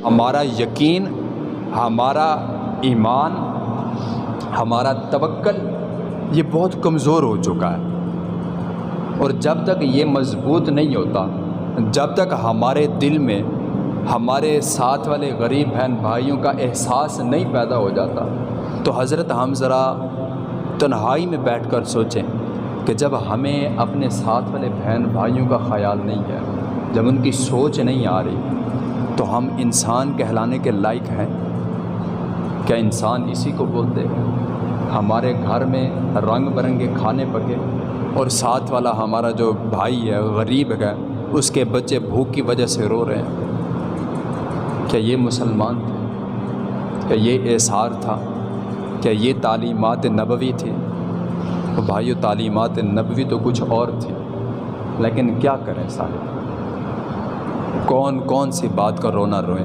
हमारा यकीन, हमारा ईमान, हमारा तवक्कल ये बहुत कमज़ोर हो चुका है। और जब तक ये मज़बूत नहीं होता, जब तक हमारे दिल में हमारे साथ वाले गरीब बहन भाइयों का एहसास नहीं पैदा हो जाता, तो हज़रत हम ज़रा तन्हाई में बैठकर सोचें कि जब हमें अपने साथ वाले बहन भाइयों का ख़याल नहीं है, जब उनकी सोच नहीं आ रही, तो हम इंसान कहलाने के लायक हैं क्या? इंसान इसी को बोलते हैं। हमारे घर में रंग बिरंगे खाने पके और साथ वाला हमारा जो भाई है, गरीब है, उसके बच्चे भूख की वजह से रो रहे हैं। क्या ये मुसलमान थे? क्या ये एसार था? क्या ये तालीमात नबवी थी? तो भाइयों, तालीमात नबवी तो कुछ और थी, लेकिन क्या करें साहब, कौन कौन सी बात का रोना रोएं।